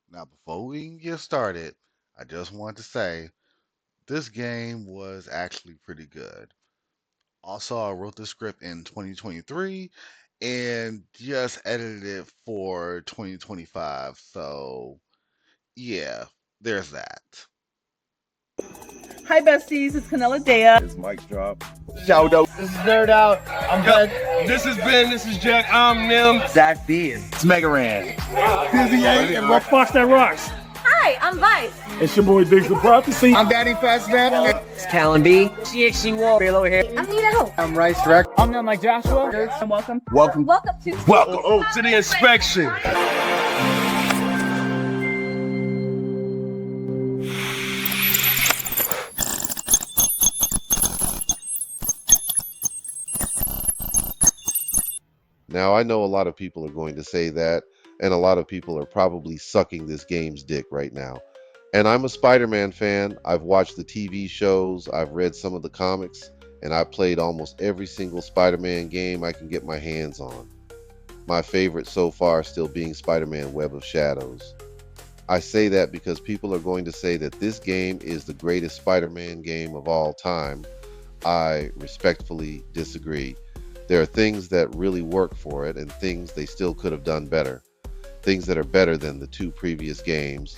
Now, before we even get started, I just want to say this game was actually pretty good. Also, I wrote the script in 2023 and just edited it for 2025. So, yeah, there's that. Hi, besties. It's Canella Dea. It's Mike Drop. Shout out. This is Nerd Out. I'm Ben. This is Ben. This is Jack. I'm Nim. Zach B. It's Mega Ran. Dizzy A and Rock Fox That Rocks. Hi, I'm Vice. It's your boy Biggs the Prophecy. I'm Danny Fastman. It's Callan B. GXC War. Halo here. I'm Nina Hope. I'm Rice Direct. I'm not Mike Joshua. And welcome. Welcome. Welcome to Welcome to the inspection. Now, I know a lot of people are going to say that, and a lot of people are probably sucking this game's dick right now. And I'm a Spider-Man fan. I've watched the TV shows, I've read some of the comics, and I've played almost every single Spider-Man game I can get my hands on. My favorite so far still being Spider-Man Web of Shadows. I say that because people are going to say that this game is the greatest Spider-Man game of all time. I respectfully disagree. There are things that really work for it and things they still could have done better. Things that are better than the two previous games,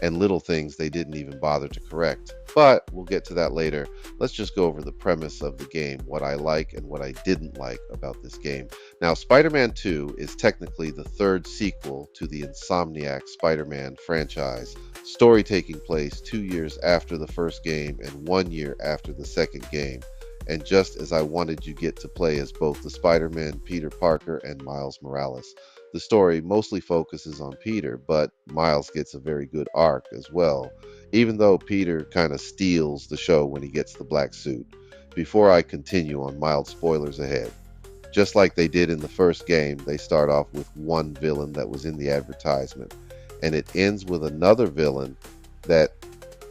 and little things they didn't even bother to correct. But we'll get to that later. Let's just go over the premise of the game, what I like and what I didn't like about this game. Now, Spider-Man 2 is technically the third sequel to the Insomniac Spider-Man franchise, story taking place 2 years after the first game and 1 year after the second game. And just as I wanted you get to play as both the Spider-Man Peter Parker and Miles Morales. The story mostly focuses on Peter, but Miles gets a very good arc as well, even though Peter kind of steals the show when he gets the black suit. Before I continue on mild spoilers ahead, just like they did in the first game, they start off with one villain that was in the advertisement, and it ends with another villain that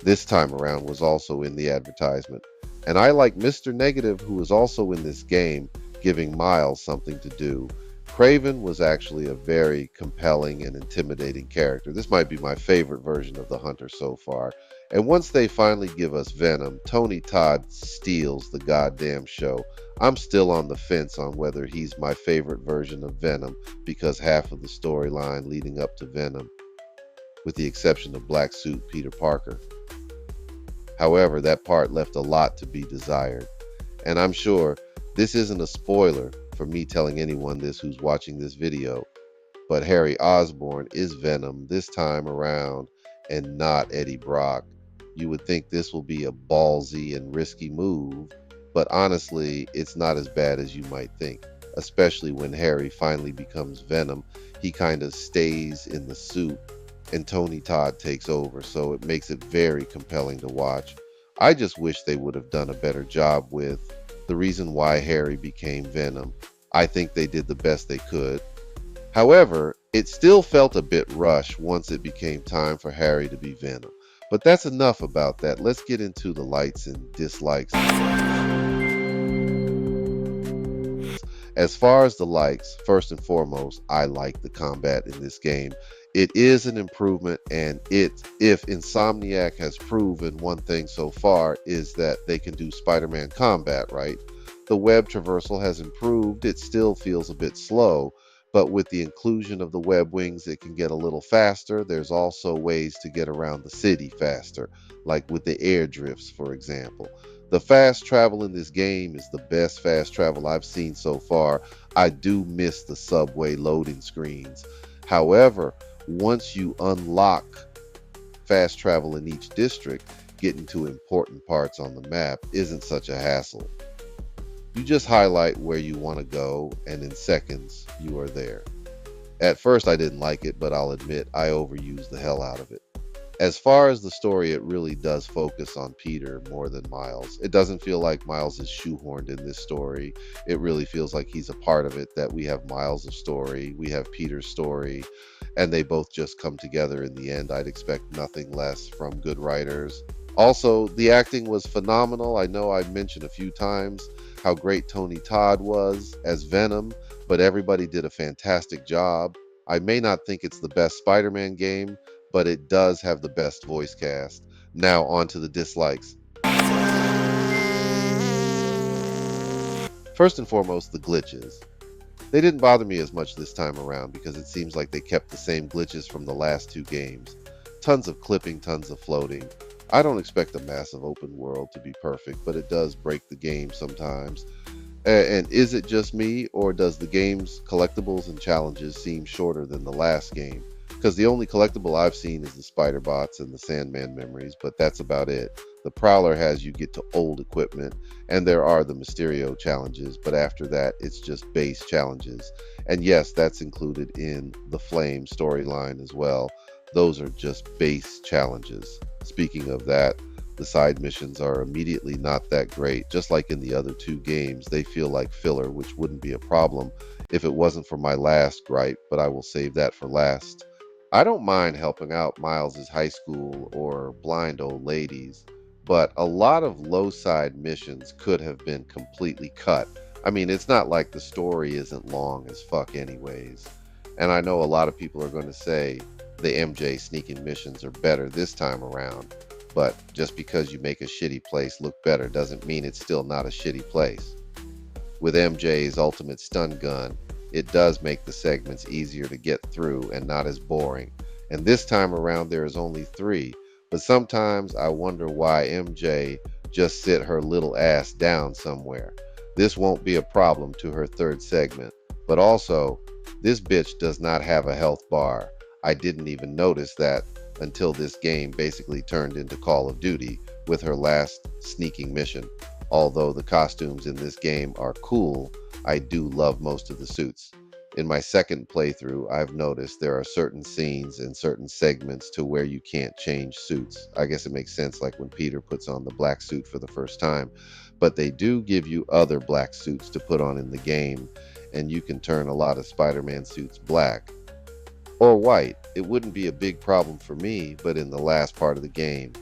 this time around was also in the advertisement. And I like Mr. Negative, who is also in this game, giving Miles something to do. Craven was actually a very compelling and intimidating character. This might be my favorite version of the Hunter so far. And once they finally give us Venom, Tony Todd steals the goddamn show. I'm still on the fence on whether he's my favorite version of Venom, because half of the storyline leading up to Venom, with the exception of Black Suit Peter Parker. However, that part left a lot to be desired. And I'm sure this isn't a spoiler for me telling anyone this who's watching this video, but Harry Osborn is Venom this time around and not Eddie Brock. You would think this will be a ballsy and risky move, but honestly, it's not as bad as you might think, especially when Harry finally becomes Venom. He kind of stays in the suit and Tony Todd takes over, so it makes it very compelling to watch. I just wish they would have done a better job with the reason why Harry became Venom. I think they did the best they could. However, it still felt a bit rushed once it became time for Harry to be Venom. But that's enough about that. Let's get into the likes and dislikes. As far as the likes, first and foremost, I like the combat in this game. It is an improvement, and if Insomniac has proven one thing so far, is that they can do Spider-Man combat, right? The web traversal has improved. It still feels a bit slow, but with the inclusion of the web wings, it can get a little faster. There's also ways to get around the city faster, like with the air drifts, for example. The fast travel in this game is the best fast travel I've seen so far. I do miss the subway loading screens. However, once you unlock fast travel in each district, getting to important parts on the map isn't such a hassle. You just highlight where you want to go, and in seconds, you are there. At first, I didn't like it, but I'll admit I overused the hell out of it. As far as the story, it really does focus on Peter more than Miles. It doesn't feel like Miles is shoehorned in this story. It really feels like he's a part of it, that we have Miles' story, we have Peter's story, and they both just come together in the end. I'd expect nothing less from good writers. Also, the acting was phenomenal. I know I've mentioned a few times how great Tony Todd was as Venom, but everybody did a fantastic job. I may not think it's the best Spider-Man game, but it does have the best voice cast. Now on to the dislikes. First and foremost, the glitches. They didn't bother me as much this time around because it seems like they kept the same glitches from the last two games. Tons of clipping, tons of floating. I don't expect a massive open world to be perfect, but it does break the game sometimes. And is it just me, or does the game's collectibles and challenges seem shorter than the last game? Because the only collectible I've seen is the spider bots and the Sandman memories, but that's about it. The Prowler has you get to old equipment, and there are the Mysterio challenges, but after that, it's just base challenges. And yes, that's included in the Flame storyline as well. Those are just base challenges. Speaking of that, the side missions are immediately not that great. Just like in the other two games, they feel like filler, which wouldn't be a problem if it wasn't for my last gripe, but I will save that for last. I don't mind helping out Miles's high school or blind old ladies, but a lot of low side missions could have been completely cut. I mean, it's not like the story isn't long as fuck anyways. And I know a lot of people are going to say the MJ sneaking missions are better this time around. But just because you make a shitty place look better doesn't mean it's still not a shitty place. With MJ's ultimate stun gun, it does make the segments easier to get through and not as boring. And this time around there is only 3, but sometimes I wonder why MJ just sit her little ass down somewhere. This won't be a problem to her third segment. But also, this bitch does not have a health bar. I didn't even notice that until this game basically turned into Call of Duty with her last sneaking mission. Although the costumes in this game are cool, I do love most of the suits. In my second playthrough, I've noticed there are certain scenes and certain segments to where you can't change suits. I guess it makes sense, like when Peter puts on the black suit for the first time, but they do give you other black suits to put on in the game, and you can turn a lot of Spider-Man suits black or white. It wouldn't be a big problem for me, but in the last part of the game,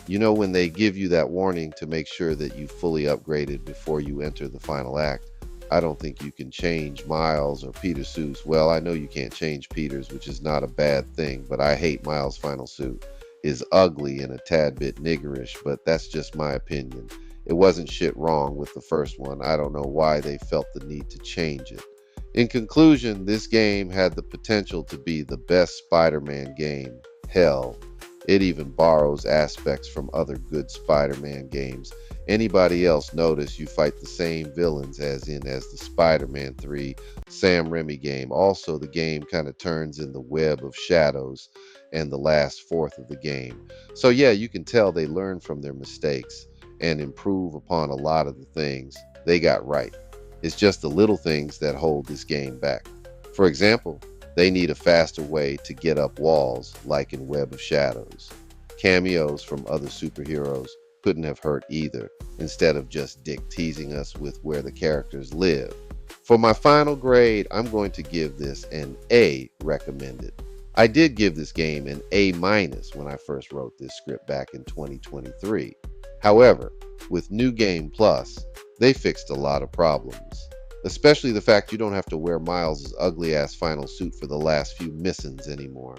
you know, when they give you that warning to make sure that you fully upgraded before you enter the final act, I don't think you can change Miles or Peter's suits. Well, I know you can't change Peter's, which is not a bad thing, but I hate Miles' final suit. Is ugly and a tad bit niggerish, but that's just my opinion. It wasn't shit wrong with the first one. I don't know why they felt the need to change it. In conclusion, this game had the potential to be the best Spider-Man game. Hell, it even borrows aspects from other good Spider-Man games. Anybody else notice you fight the same villains as the Spider-Man 3 Sam Raimi game. Also, the game kind of turns in the web of shadows and the last fourth of the game. So yeah, you can tell they learn from their mistakes and improve upon a lot of the things they got right. It's just the little things that hold this game back. For example, they need a faster way to get up walls, like in Web of Shadows. Cameos from other superheroes couldn't have hurt either, instead of just dick teasing us with where the characters live. For my final grade, I'm going to give this an A recommended. I did give this game an A- when I first wrote this script back in 2023. However, with New Game Plus, they fixed a lot of problems. Especially the fact you don't have to wear Miles' ugly ass final suit for the last few missions anymore.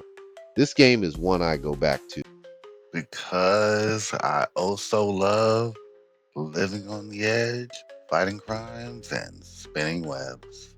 This game is one I go back to. Because I also love living on the edge, fighting crimes, and spinning webs.